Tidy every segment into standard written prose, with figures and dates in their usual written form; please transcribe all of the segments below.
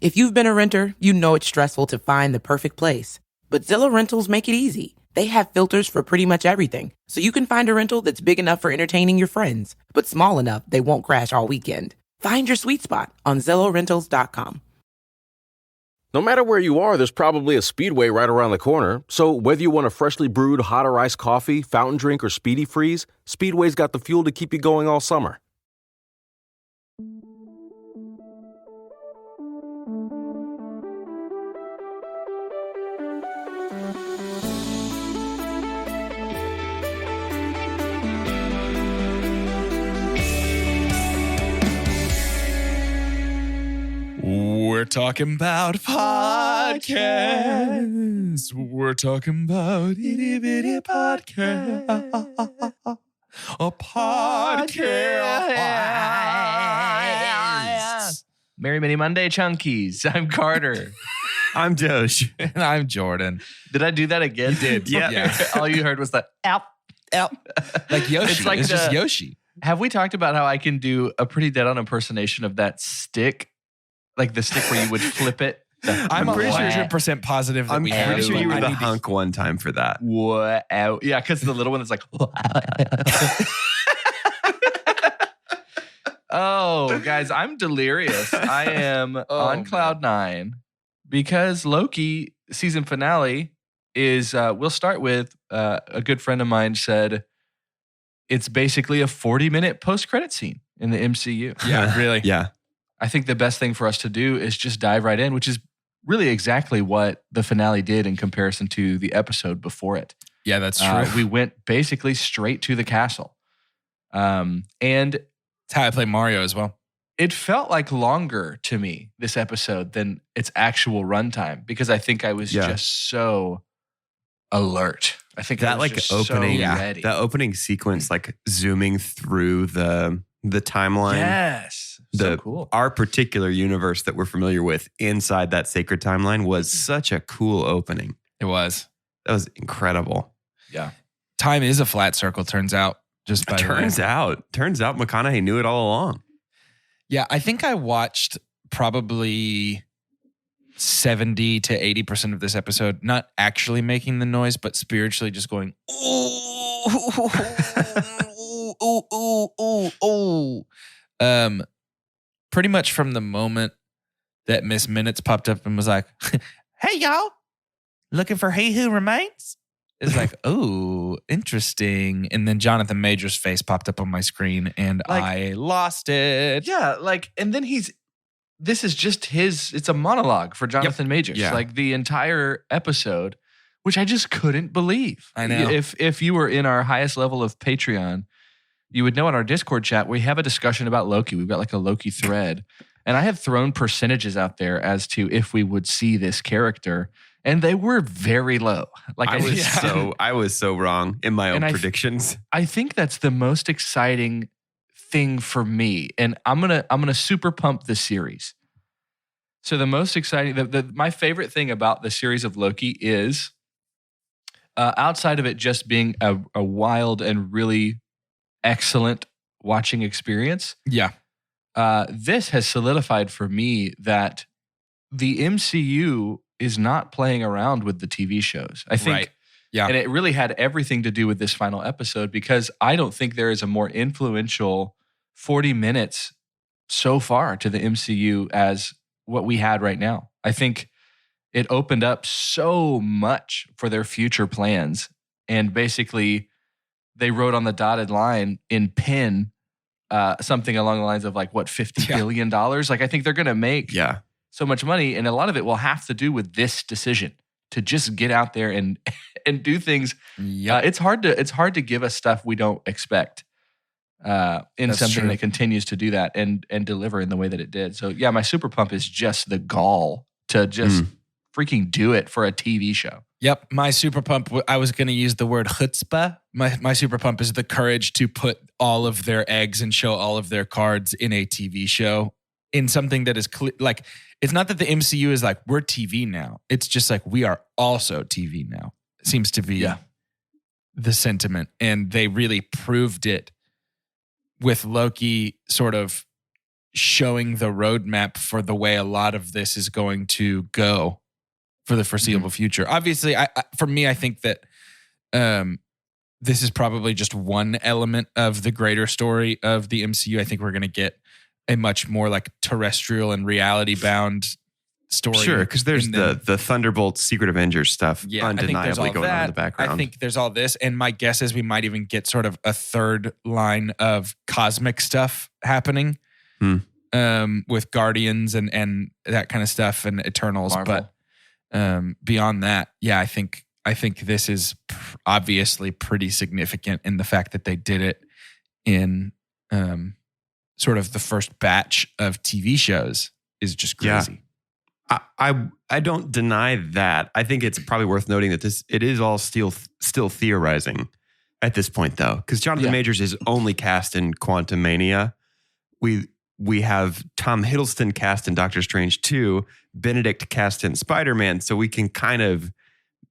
If you've been a renter, you know it's stressful to find the perfect place. But Zillow Rentals make it easy. They have filters for pretty much everything, so you can find a rental that's big enough for entertaining your friends, but small enough they won't crash all weekend. Find your sweet spot on ZillowRentals.com. No matter where you are, there's probably a Speedway right around the corner. So whether you want a freshly brewed hot or iced coffee, fountain drink, or speedy freeze, Speedway's got the fuel to keep you going all summer. We're talking about podcasts. We're talking about itty bitty podcast. A podcast. Merry Mini Monday, Chunkies. I'm Carter. I'm Doge. And I'm Jordan. Did I do that again? You did. Yeah. All you heard was the ow. Like Yoshi. It's like just Yoshi. Have we talked about how I can do a pretty dead-on impersonation of that stick? Like the stick where you would flip it? I'm pretty sure 100% positive that I'm we pretty have. sure you were I the need to- hunk one time for that. Wow. Yeah, because the little one is like... Oh, guys, I'm delirious. I am on cloud nine because Loki season finale is, we'll start with a good friend of mine said it's basically a 40-minute post-credit scene in the MCU. Yeah, really. Yeah. I think the best thing for us to do is just dive right in, which is really exactly what the finale did in comparison to the episode before it. Yeah, that's true. We went basically straight to the castle. And It's how I play Mario as well. it felt like longer to me, this episode, than its actual runtime, because I think I was just so alert. I think That I was like just opening, so ready. the opening sequence, like zooming through the timeline. Yes. So cool. Our particular universe that we're familiar with inside that sacred timeline was such a cool opening. It was. That was incredible. Yeah. Time is a flat circle, turns out. Just by Turns out McConaughey knew it all along. Yeah, I think I watched probably 70 to 80% of this episode, not actually making the noise, but spiritually just going, ooh, ooh, ooh, ooh, ooh. Pretty much from the moment that Miss Minutes popped up and was like, hey, y'all, looking for He Who Remains? It's like, oh, interesting. And then Jonathan Major's face popped up on my screen and I lost it. Yeah, and then this is just it's a monologue for Jonathan Majors. Yeah. Like the entire episode, which I just couldn't believe. I know. If you were in our highest level of Patreon, you would know in our Discord chat, we have a discussion about Loki. We've got like a Loki thread. And I have thrown percentages out there as to if we would see this character. And they were very low. Like I was so wrong in my own predictions. I think that's the most exciting thing for me. And I'm gonna super pump the series. So the most exciting, my favorite thing about the series of Loki is outside of it just being a wild and really excellent watching experience. Yeah. This has solidified for me that the MCU is not playing around with the TV shows. I think, Right. Yeah. And it really had everything to do with this final episode, because I don't think there is a more influential 40 minutes so far to the MCU as what we had right now. I think it opened up so much for their future plans, and basically they wrote on the dotted line in pen something along the lines of like, what, $50 billion? Like, I think they're going to make so much money, and a lot of it will have to do with this decision to just get out there and do things. Yep. It's hard to give us stuff we don't expect in That's something true. that continues to do that and deliver in the way that it did. So yeah, my super pump is just the gall to just freaking do it for a TV show. Yep. My super pump, I was going to use the word chutzpah. My super pump is the courage to put all of their eggs and show all of their cards in a TV show, in something that is like, it's not that the MCU is like, we're TV now. It's just like, we are also TV now. It seems to be the sentiment. And they really proved it with Loki sort of showing the roadmap for the way a lot of this is going to go for the foreseeable future. Obviously, for me, I think that this is probably just one element of the greater story of the MCU. I think we're going to get a much more like terrestrial and reality bound story. Sure, because there's the Thunderbolt Secret Avengers stuff undeniably going on in the background. I think there's all this, and my guess is we might even get sort of a third line of cosmic stuff happening with Guardians and that kind of stuff and Eternals. Marvel. But beyond that, yeah, I think this is obviously pretty significant in the fact that they did it in sort of the first batch of TV shows is just crazy. Yeah. I don't deny that. I think it's probably worth noting that it is all still theorizing at this point, though, because Jonathan Majors is only cast in Quantumania. We have Tom Hiddleston cast in Doctor Strange 2, Benedict cast in Spider-Man, so we can kind of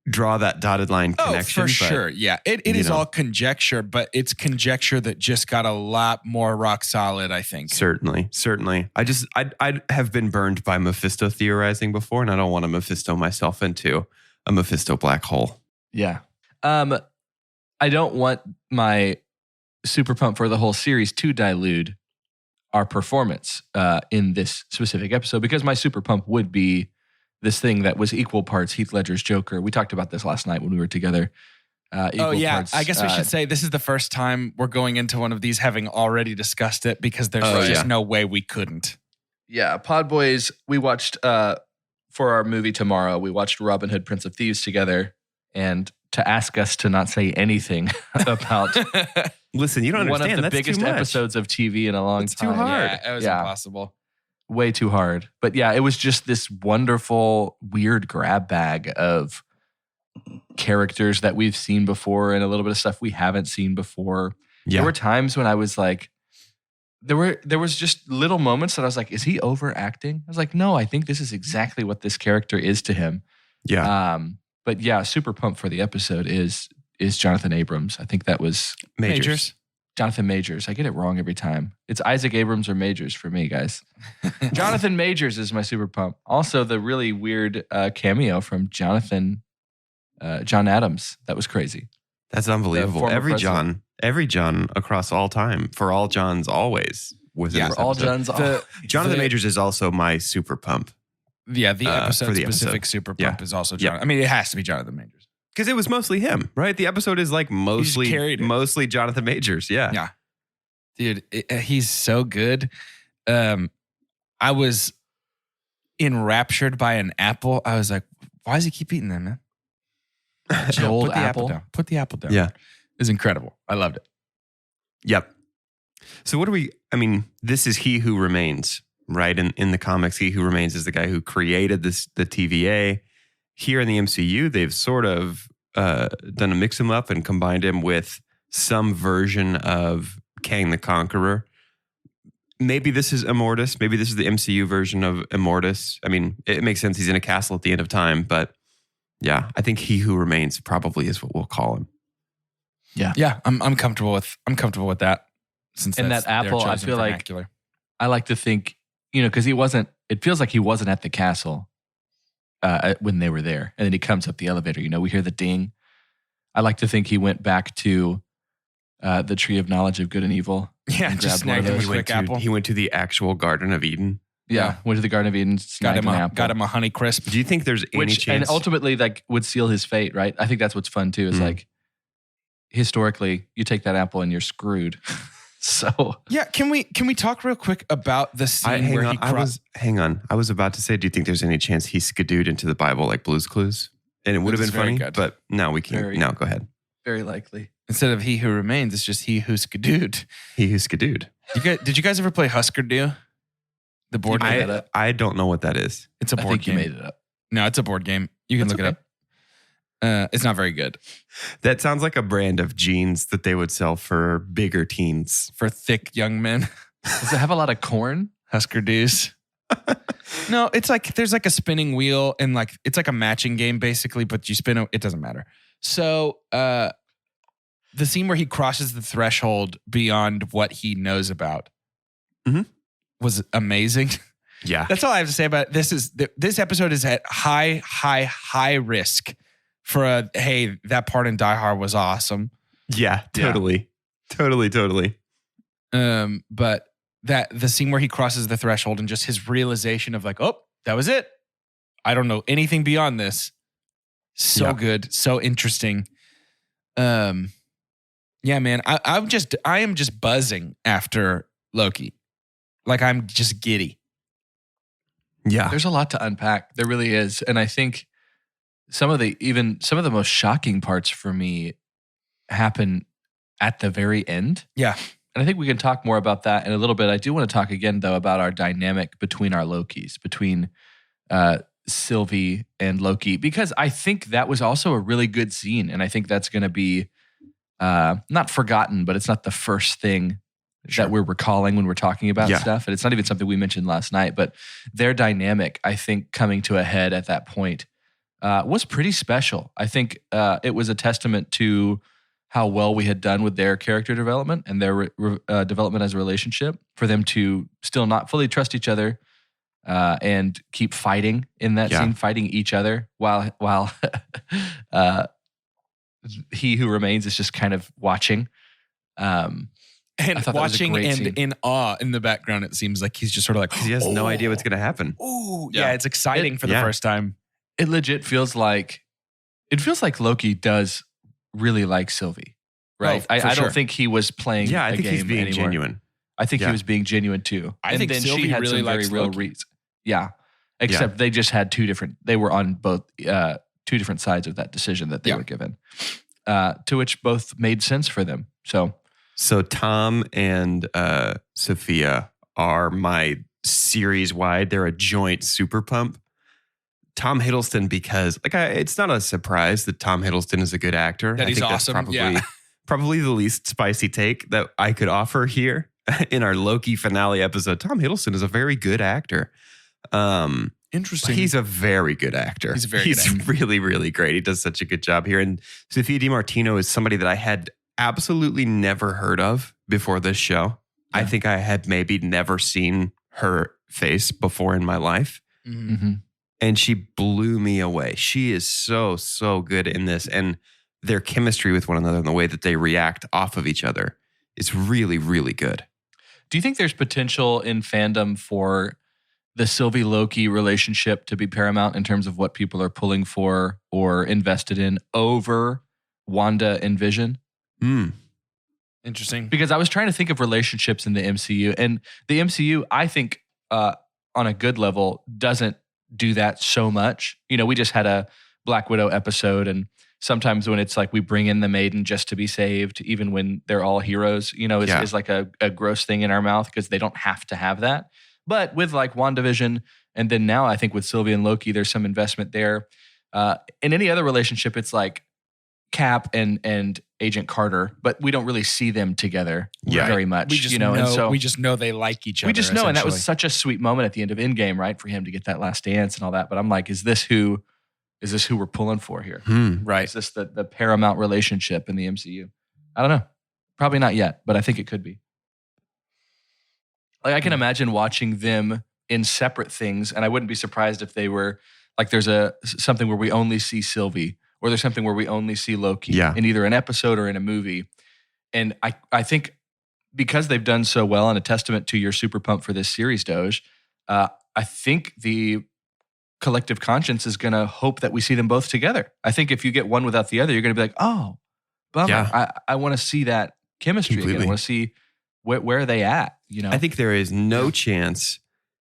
draw that dotted line connection. Oh, for sure. Yeah. It is all conjecture, but it's conjecture that just got a lot more rock solid, I think. Certainly. I have been burned by Mephisto theorizing before, and I don't want to Mephisto myself into a Mephisto black hole. Yeah. I don't want my super pump for the whole series to dilute our performance in this specific episode, because my super pump would be this thing that was equal parts Heath Ledger's Joker. We talked about this last night when we were together. Parts, I guess we should say this is the first time we're going into one of these having already discussed it, because there's just no way we couldn't. Yeah, Podboys, we watched, for our movie tomorrow, we watched Robin Hood, Prince of Thieves together, and to ask us to not say anything about Listen, you don't understand. One of the biggest episodes of TV in a long time. Too hard. Yeah, it was impossible. Way too hard. But yeah, it was just this wonderful, weird grab bag of characters that we've seen before and a little bit of stuff we haven't seen before. Yeah. There were times when I was like, there was just little moments that I was like, is he overacting? I was like, no, I think this is exactly what this character is to him. Yeah. But yeah, super pumped for the episode is Jonathan Abrams. I think that was Majors. Jonathan Majors. I get it wrong every time. It's Isaac Abrams or Majors for me, guys. Jonathan Majors is my super pump. Also, the really weird cameo from John Adams. That was crazy. That's unbelievable. Every John across all time, for all Johns always. All Johns. Jonathan Majors is also my super pump. Yeah, the episode-specific super pump is also Jonathan. I mean, it has to be Jonathan Majors. Because it was mostly him, right? The episode is like mostly Jonathan Majors. Yeah. Yeah. Dude, he's so good. I was enraptured by an apple. I was like, why does he keep eating that, man? Put the apple down. Put the apple down. Yeah. It was incredible. I loved it. Yep. So this is He Who Remains, right? In the comics, He Who Remains is the guy who created the TVA. Here in the MCU, they've sort of done a mix him up and combined him with some version of Kang the Conqueror. Maybe this is Immortus. Maybe this is the MCU version of Immortus. I mean, it makes sense. He's in a castle at the end of time, but yeah, I think He Who Remains probably is what we'll call him. Yeah, yeah, I'm comfortable with that. Since and that apple, I feel like I like to think, because it feels like he wasn't at the castle when they were there. And then he comes up the elevator, we hear the ding. I like to think he went back to the tree of knowledge of good and evil. Yeah, and just snagged him a quick apple. He went to the actual Garden of Eden. Yeah, went to the Garden of Eden, got him a Honey Crisp. Do you think there's any chance? And ultimately, would seal his fate, right? I think that's what's fun too, is historically, you take that apple and you're screwed. So yeah, can we talk real quick about the scene where he crossed? Hang on. I was about to say, do you think there's any chance he skidooed into the Bible like Blue's Clues? And it would have been funny, but now we can't. Now go ahead. Very likely. Instead of He Who Remains, it's just He Who Skidooed. He Who Skidooed. Did you guys ever play Husker Du? The board game? I don't know what that is. It's a board game. You made it up. No, it's a board game. You can look it up. It's not very good. That sounds like a brand of jeans that they would sell for bigger teens. For thick young men. Does it have a lot of corn? Husker Du's. No, it's like there's like a spinning wheel and it's like a matching game basically, but you spin it doesn't matter. So the scene where he crosses the threshold beyond what he knows about. Mm-hmm. was amazing. Yeah. That's all I have to say about it. This episode is at high risk for hey, that part in Die Hard was awesome. Yeah, totally. Totally. But the scene where he crosses the threshold and just his realization of like, oh, that was it. I don't know anything beyond this. So good, so interesting. Yeah, man. I am just buzzing after Loki. Like I'm just giddy. Yeah. There's a lot to unpack. There really is. And I think some of the most shocking parts for me happen at the very end. Yeah. And I think we can talk more about that in a little bit. I do want to talk again, though, about our dynamic between our Lokis, between Sylvie and Loki, because I think that was also a really good scene. And I think that's going to be not forgotten, but it's not the first thing that we're recalling when we're talking about stuff. And it's not even something we mentioned last night, but their dynamic, I think, coming to a head at that point was pretty special. I think it was a testament to how well we had done with their character development and their development as a relationship, for them to still not fully trust each other and keep fighting in that scene, fighting each other while he who remains is just kind of watching. And watching and scene. In awe in the background, it seems like he's just sort of like, he has no idea what's going to happen. Ooh, yeah, it's exciting for the first time. It legit feels like Loki does really like Sylvie, right? I don't think he was playing I a think game he's being anymore. genuine. I think he was being genuine too. I think Sylvie she had really some very likes real Loki. reasons. Yeah. Except they just had they were on both two different sides of that decision that they were given, to which both made sense for them. So Tom and Sophia are my series wide. They're a joint super pump. Tom Hiddleston, because it's not a surprise that Tom Hiddleston is a good actor. That he's awesome. That's probably the least spicy take that I could offer here in our Loki finale episode. Tom Hiddleston is a very good actor. Interesting. He's a very good actor. He's really, really great. He does such a good job here. And Sophia DiMartino is somebody that I had absolutely never heard of before this show. I think I had maybe never seen her face before in my life. Mm-hmm. And she blew me away. She is so good in this. And their chemistry with one another and the way that they react off of each other is really, really good. Do you think there's potential in fandom for the Sylvie Loki relationship to be paramount in terms of what people are pulling for or invested in over Wanda and Vision? Interesting. Because I was trying to think of relationships in the MCU, and the MCU, I think, on a good level, doesn't do that so much. You know, we just had a Black Widow episode, and sometimes when it's like we bring in the maiden just to be saved, even when they're all heroes, you know, is like a gross thing in our mouth because they don't have to have that. But with like WandaVision, and then now I think with Sylvie and Loki, there's some investment there. In any other relationship, it's like Cap and Agent Carter, but we don't really see them together very much. We just and so we just know they like each other. We just know, and that was such a sweet moment at the end of Endgame, right, for him to get that last dance and all that. But I'm like, is this who we're pulling for here? Right? Is this the paramount relationship in the MCU? I don't know. Probably not yet, but I think it could be. Like I can imagine watching them in separate things, and I wouldn't be surprised if they were like there's something where we only see Sylvie, or there's something where we only see Loki in either an episode or in a movie. And I think because they've done so well, and a testament to your super pump for this series, Doge, I think the collective conscience is going to hope that we see them both together. I think if you get one without the other, you're going to be like, oh, bummer. Yeah. I want to see that chemistry again. I want to see where are they at, you know? I think there is no chance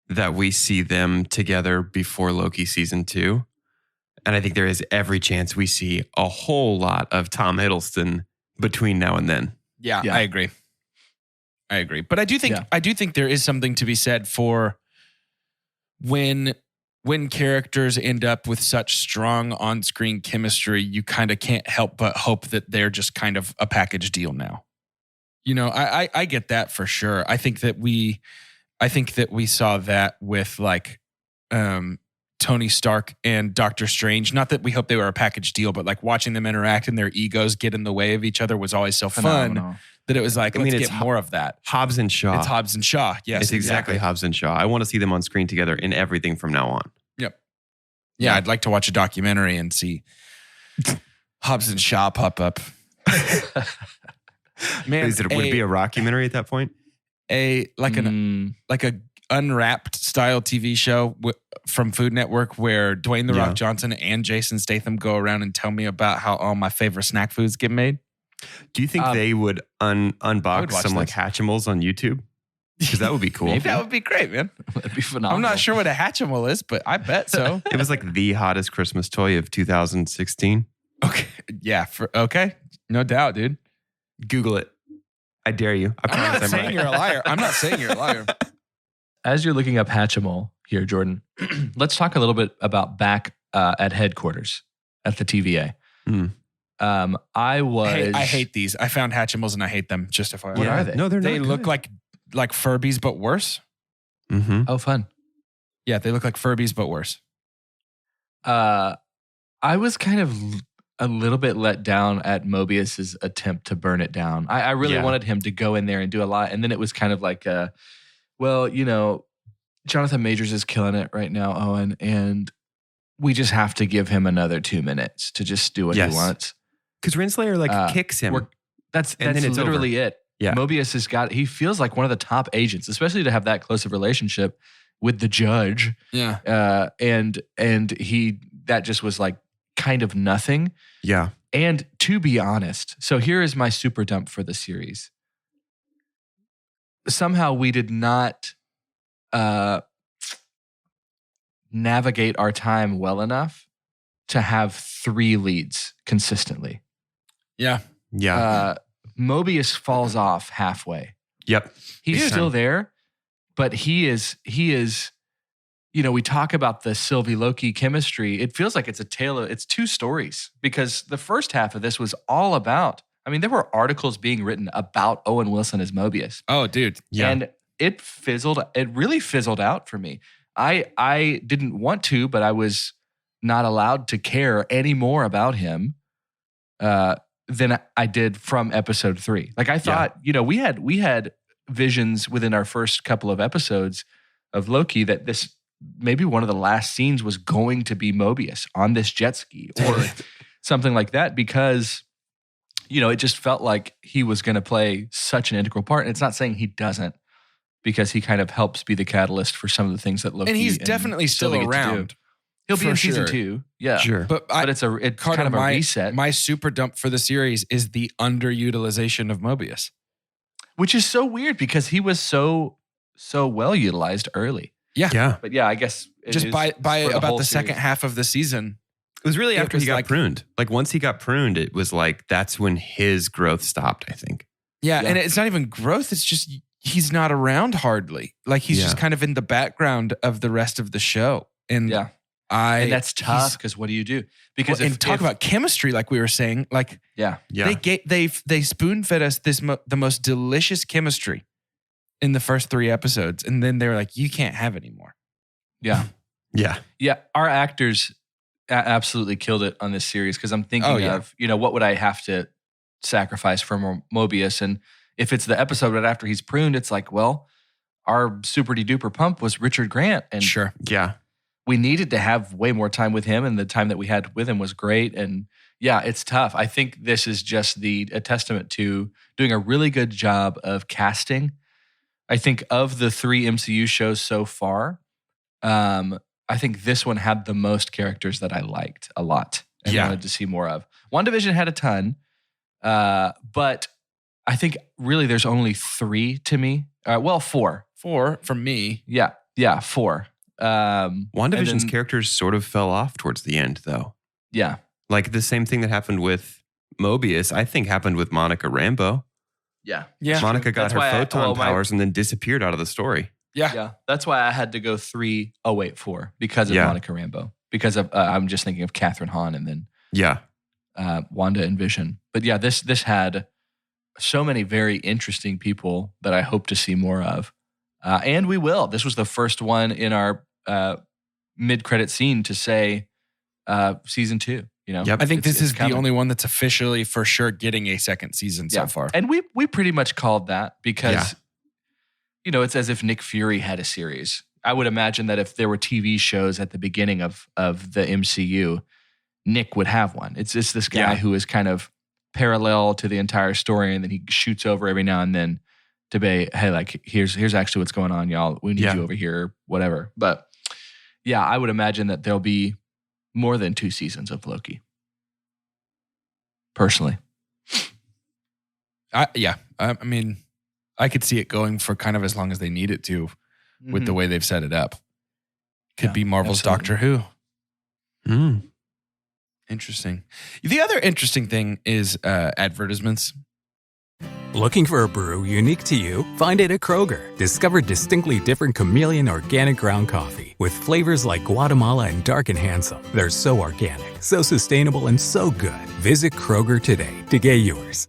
that we see them together before Loki season 2. And I think there is every chance we see a whole lot of Tom Hiddleston between now and then. Yeah. I agree. But I do think there is something to be said for when characters end up with such strong on-screen chemistry, you kind of can't help but hope that they're just kind of a package deal now. You know, I get that for sure. I think that we saw that with like Tom Tony Stark and Doctor Strange. Not that we hope they were a package deal, but like watching them interact and their egos get in the way of each other was always so fun that it was like, let's get more of that. Hobbs and Shaw. It's Hobbs and Shaw. Yes, it's exactly Hobbs and Shaw. I want to see them on screen together in everything from now on. Yep. Yeah, I'd like to watch a documentary and see Hobbs and Shaw pop up. Man, would it be a rockumentary at that point? Like a Unwrapped style TV show from Food Network where Dwayne The Rock Johnson and Jason Statham go around and tell me about how all my favorite snack foods get made. Do you think they would unbox some like Hatchimals on YouTube? Because that would be cool. That would be great, man. That'd be phenomenal. I'm not sure what a Hatchimal is, but I bet so. It was like the hottest Christmas toy of 2016. Okay. Yeah. Okay. No doubt, dude. Google it. I dare you. I'm not saying you're a liar. I'm not saying you're a liar. As you're looking up Hatchimal here, Jordan, let's talk a little bit about back at headquarters at the TVA. I hate these. I found Hatchimals and I hate them. Just FYI. What are they? No, they're not. They look like Furbies, but worse. Mm-hmm. Oh, fun. Yeah, they look like Furbies, but worse. I was kind of a little bit let down at Mobius's attempt to burn it down. I really wanted him to go in there and do a lot. And then it was kind of like, well, you know, Jonathan Majors is killing it right now, Owen, and we just have to give him another 2 minutes to just do what he wants. Because Renslayer kicks him. That's it's literally over. it. Yeah. Mobius he feels like one of the top agents, especially to have that close of relationship with the judge. Yeah. And that just was like kind of nothing. Yeah. And to be honest, so here is my super dump for the series. Somehow we did not navigate our time well enough to have 3 leads consistently. Yeah. Yeah. Mobius falls off halfway. Yep. He's still there, but he is, you know, we talk about the Sylvie Loki chemistry. It feels like it's it's 2 stories because the first half of this was all about, I mean, there were articles being written about Owen Wilson as Mobius. Oh, dude. Yeah. And it really fizzled out for me. I didn't want to, but I was not allowed to care any more about him than I did from episode 3. Like I thought, you know, we had visions within our first couple of episodes of Loki that this maybe one of the last scenes was going to be Mobius on this jet ski or something like that because, you know, it just felt like he was going to play such an integral part. And it's not saying he doesn't because he kind of helps be the catalyst for some of the things that Loki and he's definitely still Sylvie get to do. around. He'll be in season sure. 2. Yeah. Sure. But it's kind of a reset. My super dump for the series is the underutilization of Mobius. Which is so weird because he was so well utilized early. Yeah. Yeah. But yeah, I guess Just by about the second half of the season. It was really after he got like, pruned. Like once he got pruned, it was like that's when his growth stopped, I think. Yeah. And it's not even growth. It's just he's not around hardly. Like he's just kind of in the background of the rest of the show. And and that's tough because what do you do? Because talk about chemistry, like we were saying, like they spoon fed us the most delicious chemistry in the first 3 episodes, and then they were like, you can't have any more. Yeah, yeah. Our actors absolutely killed it on this series because I'm thinking of what would I have to sacrifice for Mobius, and if it's the episode right after he's pruned, it's like, well, our super duper pump was Richard Grant, and we needed to have way more time with him, and the time that we had with him was great. And yeah, it's tough. I think this is just a testament to doing a really good job of casting. I think of the 3 MCU shows so far, I think this one had the most characters that I liked a lot and wanted to see more of. WandaVision had a ton, but I think really there's only 3 to me. 4. 4 from me. Yeah, 4. WandaVision's characters sort of fell off towards the end, though. Yeah. Like the same thing that happened with Mobius, I think happened with Monica Rambeau. Yeah. Monica got her photon powers and then disappeared out of the story. Yeah. That's why I had to go 3, 4 because of Monica Rambeau. Because of I'm just thinking of Catherine Hahn and then Wanda and Vision. But yeah, this had so many very interesting people that I hope to see more of. And we will. This was the first one in our mid-credit scene to say season 2. You know, Yep. I think this is coming. the only one that's officially for sure getting a second season so far. And we pretty much called that because, you know, it's as if Nick Fury had a series. I would imagine that if there were TV shows at the beginning of the MCU, Nick would have one. It's just this guy who is kind of parallel to the entire story, and then he shoots over every now and then to be, hey, like, here's actually what's going on, y'all. We need you over here, whatever. But yeah, I would imagine that there'll be more than 2 seasons of Loki. Personally. I mean, I could see it going for kind of as long as they need it to with the way they've set it up. Could be Marvel's Doctor Who. Interesting. The other interesting thing is advertisements. Looking for a brew unique to you? Find it at Kroger. Discover distinctly different chameleon organic ground coffee with flavors like Guatemala and Dark and Handsome. They're so organic, so sustainable, and so good. Visit Kroger today to get yours.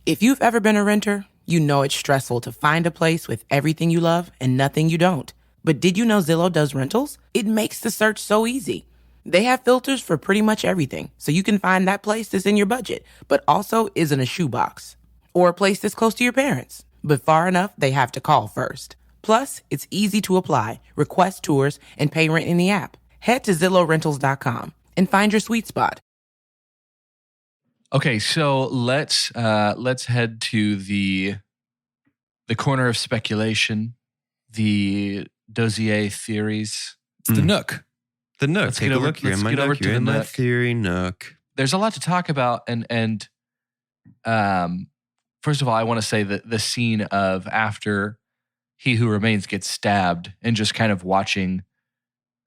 If you've ever been a renter, you know it's stressful to find a place with everything you love and nothing you don't. But did you know Zillow does rentals? It makes the search so easy. They have filters for pretty much everything, so you can find that place that's in your budget, but also isn't a shoebox. Or a place that's close to your parents, but far enough they have to call first. Plus, it's easy to apply, request tours, and pay rent in the app. Head to ZillowRentals.com and find your sweet spot. Okay, so let's head to the corner of speculation, the dossier theories. It's the Nook. The Nook. Let's Take get a over- look. You're let's in my get over Nook. to You're the in my Nook. theory Nook. There's a lot to talk about, and first of all, I want to say that the scene of after He Who Remains gets stabbed and just kind of watching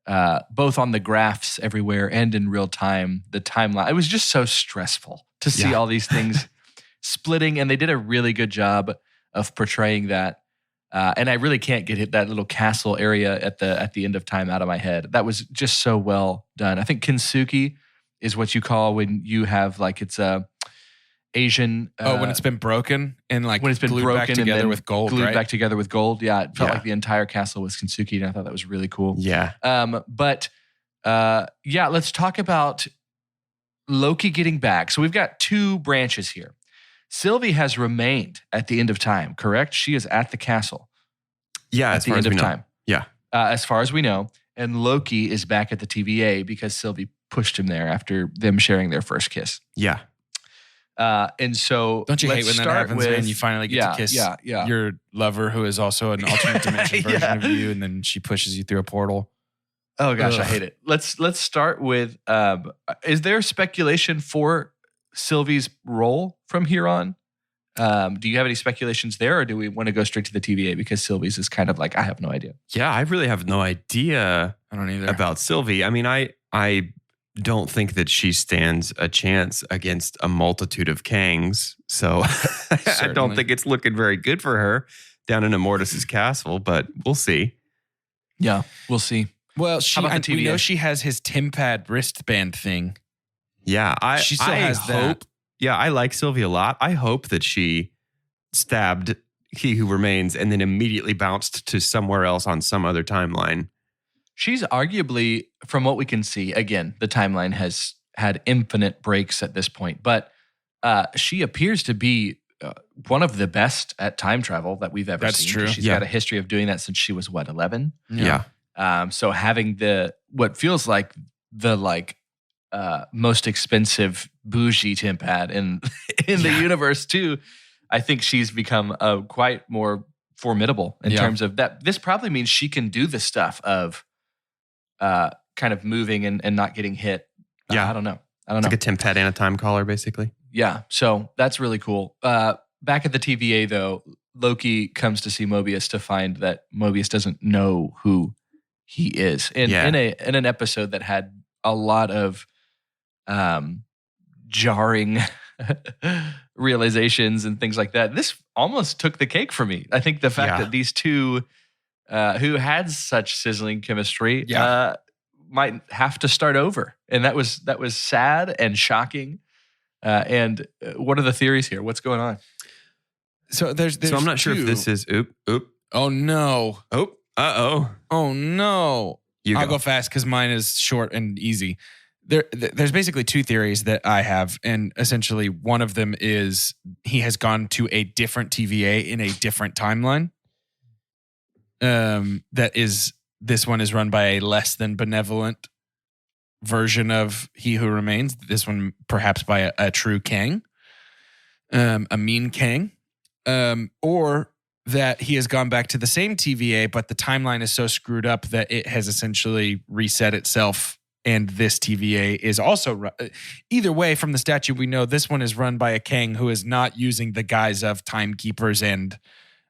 both on the graphs everywhere and in real time, the timeline. It was just so stressful to see all these things splitting, and they did a really good job of portraying that. And I really can't get that little castle area at the end of time out of my head. That was just so well done. I think kintsugi is what you call when you have like it's a Asian. When it's been broken and like when it's been glued broken back and together then with gold, glued right? back together with gold. Yeah, it felt like the entire castle was kintsugi, and I thought that was really cool. Yeah. Let's talk about Loki getting back. So we've got 2 branches here. Sylvie has remained at the end of time, correct? She is at the castle. Yeah, at as the far end as we of know. time. Yeah. As far as we know. And Loki is back at the TVA because Sylvie pushed him there after them sharing their first kiss. Yeah. And so Don't you hate let's when that start happens, with, man? You finally get to kiss your lover who is also an alternate dimension version of you, and then she pushes you through a portal. Oh gosh, I hate it. Let's start with is there speculation for Sylvie's role from here on? Do you have any speculations there, or do we want to go straight to the TVA because Sylvie's is kind of like I have no idea. Yeah, I really have no idea I don't either. about Sylvie. I mean, I don't think that she stands a chance against a multitude of Kangs. So I don't think it's looking very good for her down in Immortus's castle, but we'll see. Yeah, we'll see. Well, we know TVA? she has his Timpad wristband thing. Yeah, She still has that. Yeah, I like Sylvie a lot. I hope that she stabbed He Who Remains and then immediately bounced to somewhere else on some other timeline. She's arguably, from what we can see, again, the timeline has had infinite breaks at this point, but she appears to be one of the best at time travel that we've ever That's seen. true. She's got a history of doing that since she was, 11? Yeah. So having what feels like the most expensive bougie Timpad in the universe too, I think she's become quite more formidable in terms of that. This probably means she can do the stuff of kind of moving and not getting hit. I don't know. It's like a Timpad and a time caller, basically. Yeah, so that's really cool. Back at the TVA, though, Loki comes to see Mobius to find that Mobius doesn't know who he is. In an episode that had a lot of jarring realizations and things like that, this almost took the cake for me. I think the fact that these two who had such sizzling chemistry might have to start over. And that was sad and shocking. And what are the theories here? What's going on? So there's so I'm not sure if this is Oh no. Oh no. Oh no. I'll go fast because mine is short and easy. There's basically two theories that I have, and essentially one of them is he has gone to a different TVA in a different timeline. This one is run by a less than benevolent version of He Who Remains. This one perhaps by a true Kang, a mean Kang, or that he has gone back to the same TVA, but the timeline is so screwed up that it has essentially reset itself. And this TVA is also either way, from the statue, we know this one is run by a Kang who is not using the guise of timekeepers and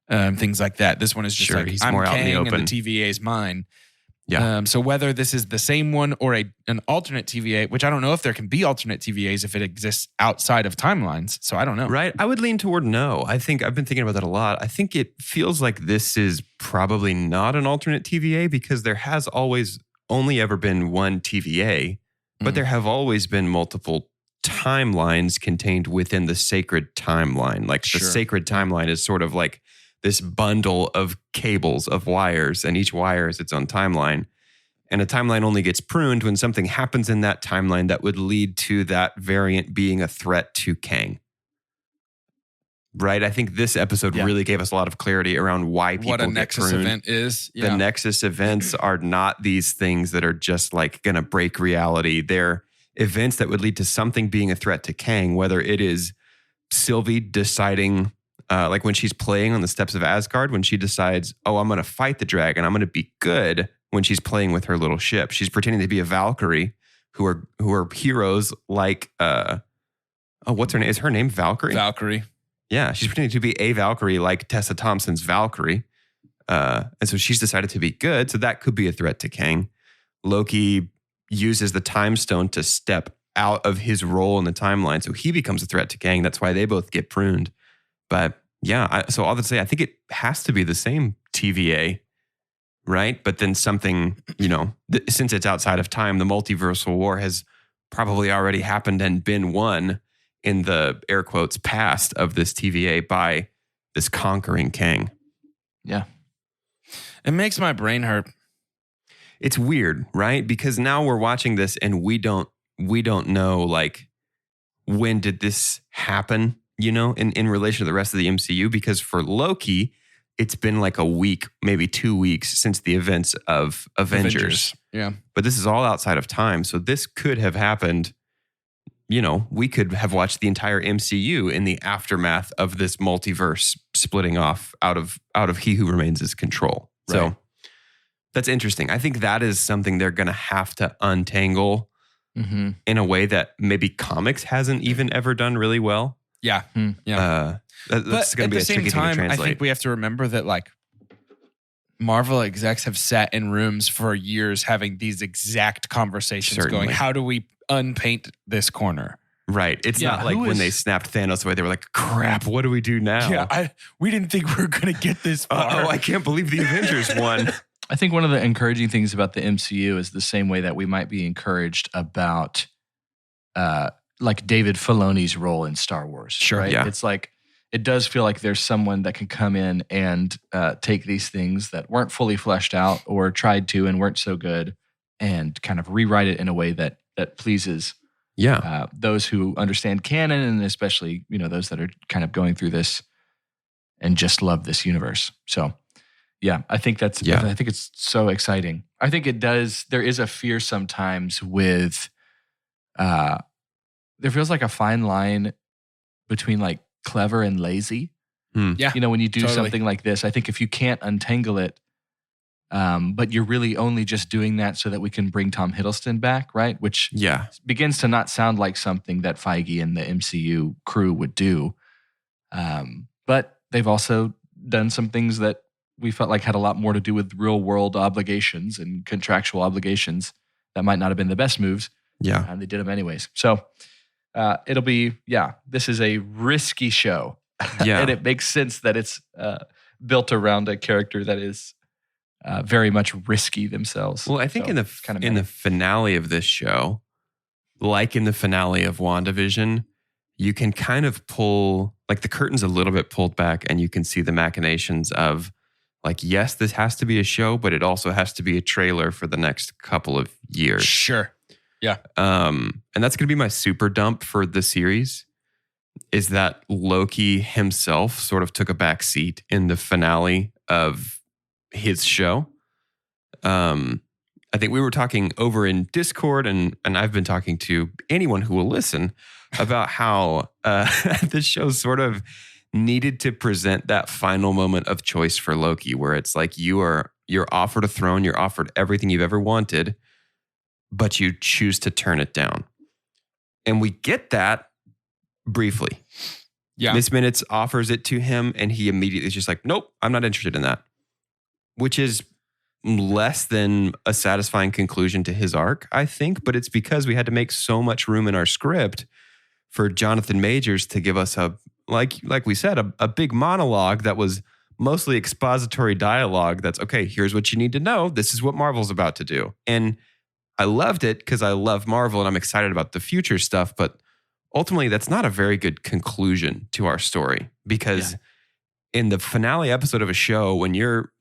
things like that. This one is just like, he's I'm more out in the Kang open. and the TVA is mine. Yeah. So whether this is the same one or an alternate TVA, which I don't know if there can be alternate TVAs if it exists outside of timelines. So I don't know. Right. I would lean toward no. I've been thinking about that a lot. I think it feels like this is probably not an alternate TVA because there has always only ever been one TVA, but there have always been multiple timelines contained within the sacred timeline. Like the sacred timeline is sort of like this bundle of cables, of wires, and each wire is its own timeline. And a timeline only gets pruned when something happens in that timeline that would lead to that variant being a threat to Kang. Right? I think this episode really gave us a lot of clarity around why people what a get Nexus pruned. event is. The Nexus events are not these things that are just like going to break reality. They're events that would lead to something being a threat to Kang, whether it is Sylvie deciding, like when she's playing on the steps of Asgard, when she decides, oh, I'm going to fight the dragon, I'm going to be good when she's playing with her little ship. She's pretending to be a Valkyrie who are heroes like, what's her name? Is her name Valkyrie? Valkyrie. Yeah, she's pretending to be a Valkyrie like Tessa Thompson's Valkyrie. And so she's decided to be good. So that could be a threat to Kang. Loki uses the time stone to step out of his role in the timeline. So he becomes a threat to Kang. That's why they both get pruned. But yeah, so all that to say, I think it has to be the same TVA, right? But then something, since it's outside of time, the multiversal war has probably already happened and been won in the air quotes past of this TVA by this conquering Kang. Yeah. It makes my brain hurt. It's weird, right? Because now we're watching this and we don't know like when did this happen, in relation to the rest of the MCU, because for Loki, it's been like a week, maybe 2 weeks since the events of Avengers. Yeah. But this is all outside of time. So this could have happened. We could have watched the entire MCU in the aftermath of this multiverse splitting off out of He Who Remains' control. Right. So that's interesting. I think that is something they're going to have to untangle in a way that maybe comics hasn't even ever done really well. Yeah. Yeah. That's going to be a tricky thing to translate. I think we have to remember that like Marvel execs have sat in rooms for years having these exact conversations Certainly. going, how do we unpaint this corner? Right. It's not like when they snapped Thanos away, they were like, crap, what do we do now? Yeah, we didn't think we were going to get this far. I can't believe the Avengers won. I think one of the encouraging things about the MCU is the same way that we might be encouraged about like David Filoni's role in Star Wars. Sure. Right? Yeah. It's like, it does feel like there's someone that can come in and take these things that weren't fully fleshed out or tried to and weren't so good and kind of rewrite it in a way that pleases those who understand canon, and especially, those that are kind of going through this and just love this universe. So yeah, I think I think it's so exciting. I think there is a fear sometimes with, there feels like a fine line between like clever and lazy. Yeah. When you do something like this, I think if you can't untangle it, but you're really only just doing that so that we can bring Tom Hiddleston back, right? Which begins to not sound like something that Feige and the MCU crew would do. But they've also done some things that we felt like had a lot more to do with real world obligations and contractual obligations that might not have been the best moves. Yeah. And they did them anyways. So it'll be, this is a risky show. Yeah. And it makes sense that it's built around a character that is very much risky themselves. Well, I think So, in the finale of this show, like in the finale of WandaVision, you can kind of pull, like the curtain's a little bit pulled back and you can see the machinations of like, yes, this has to be a show, but it also has to be a trailer for the next couple of years. Sure. Yeah. And that's going to be my super dump for the series, is that Loki himself sort of took a back seat in the finale of his show. I think we were talking over in Discord, and I've been talking to anyone who will listen about how the show sort of needed to present that final moment of choice for Loki, where it's like you're offered a throne, you're offered everything you've ever wanted, but you choose to turn it down. And we get that briefly. Yeah. Miss Minutes offers it to him, and he immediately is just like, nope, I'm not interested in that. Which is less than a satisfying conclusion to his arc, I think, but it's because we had to make so much room in our script for Jonathan Majors to give us like we said, a big monologue that was mostly expository dialogue that's, okay, here's what you need to know. This is what Marvel's about to do. And I loved it because I love Marvel and I'm excited about the future stuff, but ultimately that's not a very good conclusion to our story, because in the finale episode of a show, when you're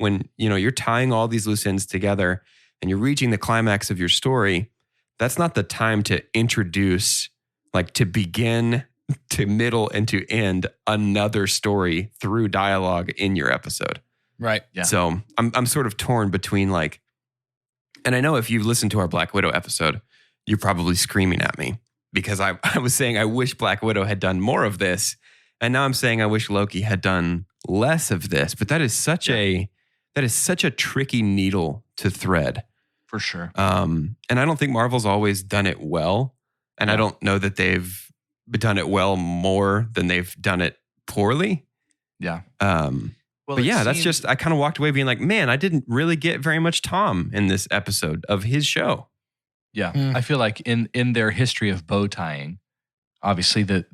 tying all these loose ends together and you're reaching the climax of your story, that's not the time to introduce, like, to begin, to middle, and to end another story through dialogue in your episode. Right. Yeah. So I'm sort of torn between, like, and I know if you've listened to our Black Widow episode, you're probably screaming at me because I was saying I wish Black Widow had done more of this. And now I'm saying I wish Loki had done less of this, but that is such a tricky needle to thread. For sure. And I don't think Marvel's always done it well. And I don't know that they've done it well more than they've done it poorly. Yeah. But yeah, that's just, I kind of walked away being like, man, I didn't really get very much Tom in this episode of his show. Yeah. I feel like in their history of bow tying, obviously the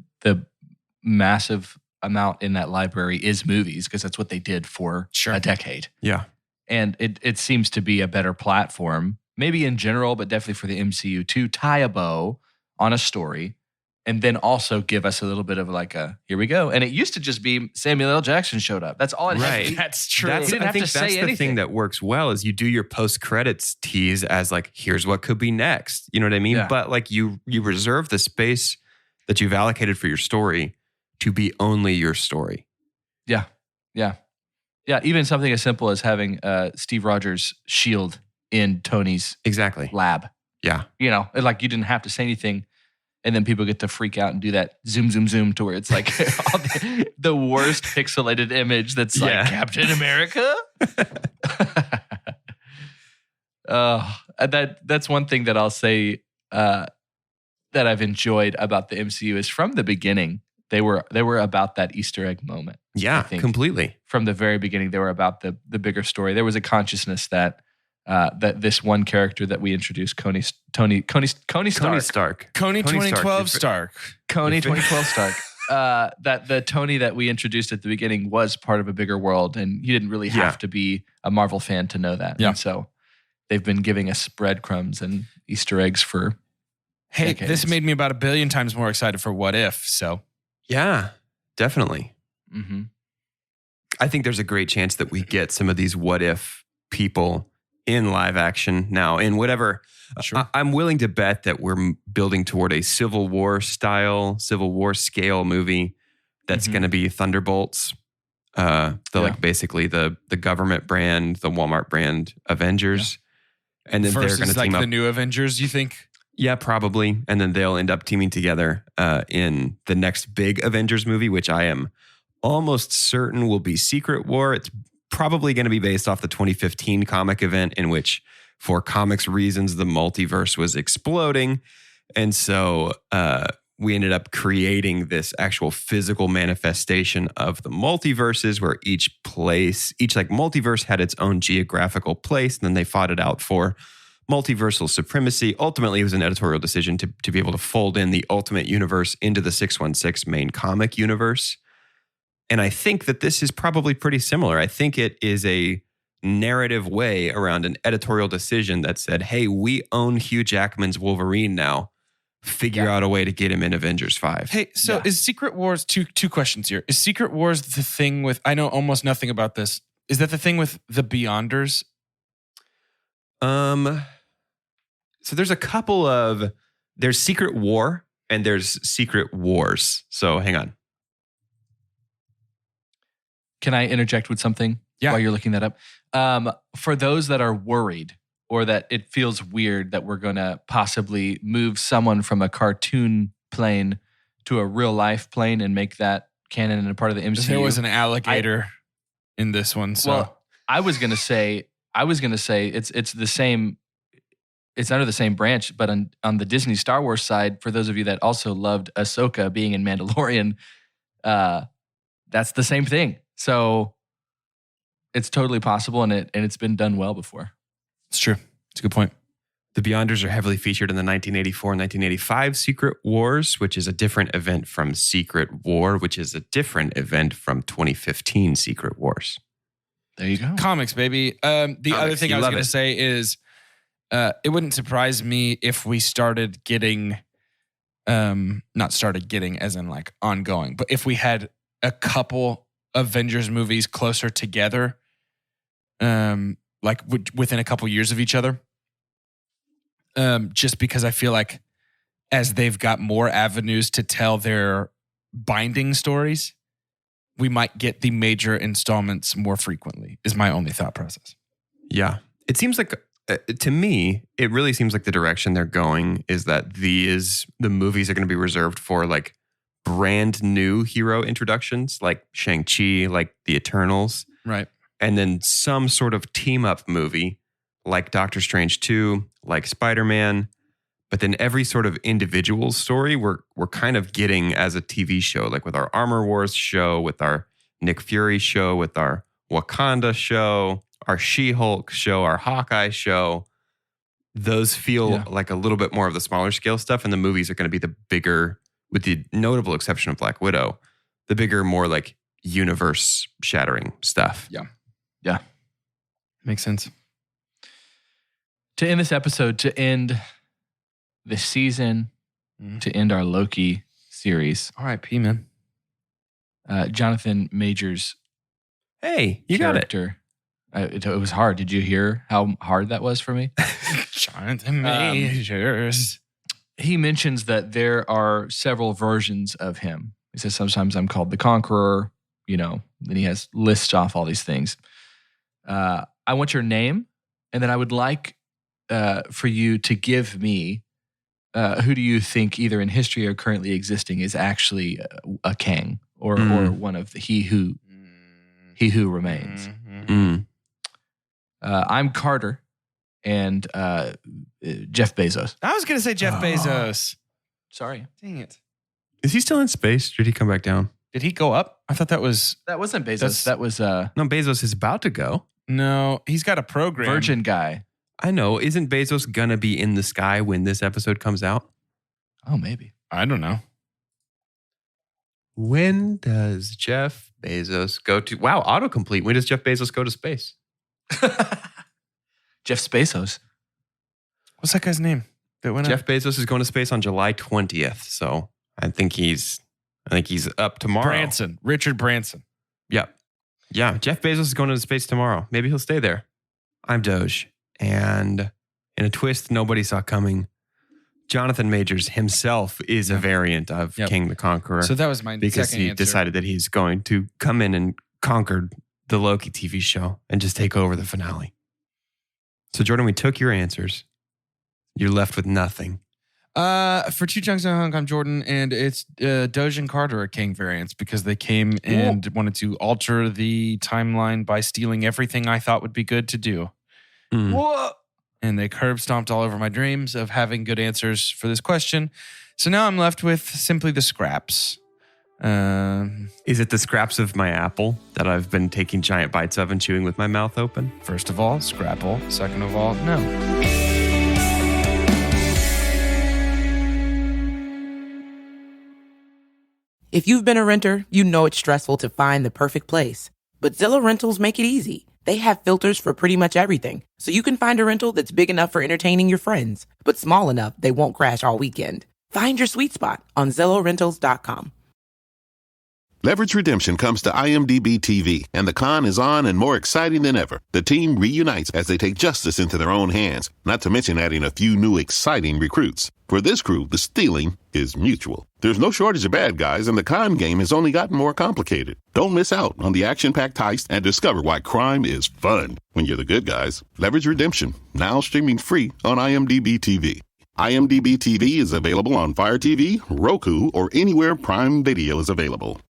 massive amount in that library is movies, because that's what they did for a decade. Yeah. And it seems to be a better platform, maybe in general, but definitely for the MCU, to tie a bow on a story and then also give us a little bit of like a, here we go. And it used to just be Samuel L. Jackson showed up. That's all it had to be. That's true. You didn't I have think to that's say the anything. thing that works well is you do your post-credits tease as like, here's what could be next. You know what I mean? Yeah. But like you reserve the space that you've allocated for your story to be only your story. Yeah. Yeah. Yeah. Even something as simple as having Steve Rogers' shield in Tony's Exactly. lab. Yeah. You know, like you didn't have to say anything. And then people get to freak out and do that zoom, zoom, zoom to where it's like the worst pixelated image that's like Captain America. That's one thing that I'll say that I've enjoyed about the MCU is from the beginning, they were about that Easter egg moment. Yeah, completely. From the very beginning, they were about the bigger story. There was a consciousness that this one character that we introduced, Coney Stark. Coney 2012 Stark. Coney 2012 Stark. That the Tony that we introduced at the beginning was part of a bigger world, and you didn't really have to be a Marvel fan to know that. Yeah. And so they've been giving us breadcrumbs and Easter eggs for decades. This made me about 1 billion times more excited for What If. So Yeah, definitely. Mm-hmm. I think there's a great chance that we get some of these what if people in live action now in whatever. Sure. I'm willing to bet that we're building toward a Civil War scale movie that's going to be Thunderbolts. Like basically the government brand, the Walmart brand Avengers. Yeah. And then versus they're going to like team up. the new Avengers, you think? Yeah, probably. And then they'll end up teaming together in the next big Avengers movie, which I am almost certain will be Secret War. It's probably going to be based off the 2015 comic event in which, for comics reasons, the multiverse was exploding. And so we ended up creating this actual physical manifestation of the multiverses where each like multiverse had its own geographical place. And then they fought it out for multiversal supremacy. Ultimately, it was an editorial decision to be able to fold in the Ultimate Universe into the 616 main comic universe. And I think that this is probably pretty similar. I think it is a narrative way around an editorial decision that said, hey, we own Hugh Jackman's Wolverine now. Figure out a way to get him in Avengers 5. Hey, so is Secret Wars, two questions here. Is Secret Wars the thing with, I know almost nothing about this. Is that the thing with the Beyonders? So there's a couple of, there's Secret War and there's Secret Wars. So hang on. Can I interject with something while you're looking that up? For those that are worried or that it feels weird that we're going to possibly move someone from a cartoon plane to a real life plane and make that canon and a part of the MCU. There was an alligator in this one. So well, I was gonna say it's the same. It's under the same branch, but on the Disney Star Wars side, for those of you that also loved Ahsoka being in Mandalorian, that's the same thing. So it's totally possible, and it's been done well before. It's true. It's a good point. The Beyonders are heavily featured in the 1984 and 1985 Secret Wars, which is a different event from Secret War, which is a different event from 2015 Secret Wars. There you go. Comics, baby. The other thing I was going to say is it wouldn't surprise me if we started getting, not started getting as in like ongoing, but if we had a couple Avengers movies closer together, like within a couple years of each other. Just because I feel like as they've got more avenues to tell their binding stories, we might get the major installments more frequently, is my only thought process. Yeah. It seems like, to me, it really seems like the direction they're going is that the movies are going to be reserved for like brand new hero introductions, like Shang-Chi, like the Eternals. Right. And then some sort of team up movie like Doctor Strange 2, like Spider-Man, but then every sort of individual story we're kind of getting as a TV show, like with our Armor Wars show, with our Nick Fury show, with our Wakanda show, our She-Hulk show, our Hawkeye show. Those feel like a little bit more of the smaller scale stuff, and the movies are going to be the bigger, with the notable exception of Black Widow, the bigger, more like universe shattering stuff. Yeah. Yeah. Makes sense. To end this episode, to end the season, to end our Loki series. R.I.P., man. Jonathan Majors. Hey, you character, got it. It was hard. Did you hear how hard that was for me? Jonathan Majors. He mentions that there are several versions of him. He says, sometimes I'm called the Conqueror, then he lists off all these things. I want your name, and then I would like for you to give me who do you think either in history or currently existing is actually a Kang or one of the he who remains. I'm Carter and Jeff Bezos. I was going to say Jeff Bezos. Sorry. Dang it. Is he still in space? Did he come back down? Did he go up? I thought that wasn't Bezos. That was No, Bezos is about to go. No, he's got a program. Virgin guy. I know. Isn't Bezos gonna be in the sky when this episode comes out? Oh, maybe. I don't know. When does Jeff Bezos go to... Wow, autocomplete. When does Jeff Bezos go to space? Jeff Bezos. What's that guy's name? Jeff Bezos is going to space on July 20th. So I think he's up tomorrow. Richard Branson. Yeah. Yeah. Jeff Bezos is going to space tomorrow. Maybe he'll stay there. I'm Doge. And in a twist nobody saw coming, Jonathan Majors himself is a variant of King the Conqueror. So that was my because second he answer. decided that he's going to come in and conquer the Loki TV show and just take over the finale. So Jordan, we took your answers. You're left with nothing. For Two Chunks and a Hunk, I'm Jordan, and it's Doge and Carter are King variants because they came and wanted to alter the timeline by stealing everything I thought would be good to do. Whoa. And they curb stomped all over my dreams of having good answers for this question. So now I'm left with simply the scraps. Is it the scraps of my apple that I've been taking giant bites of and chewing with my mouth open? First of all, scrapple. Second of all, no. If you've been a renter, you know it's stressful to find the perfect place. But Zillow Rentals make it easy. They have filters for pretty much everything, so you can find a rental that's big enough for entertaining your friends, but small enough they won't crash all weekend. Find your sweet spot on ZillowRentals.com. Leverage Redemption comes to IMDb TV, and the con is on and more exciting than ever. The team reunites as they take justice into their own hands, not to mention adding a few new exciting recruits. For this crew, the stealing is mutual. There's no shortage of bad guys, and the con game has only gotten more complicated. Don't miss out on the action-packed heist and discover why crime is fun when you're the good guys. Leverage Redemption, now streaming free on IMDb TV. IMDb TV is available on Fire TV, Roku, or anywhere Prime Video is available.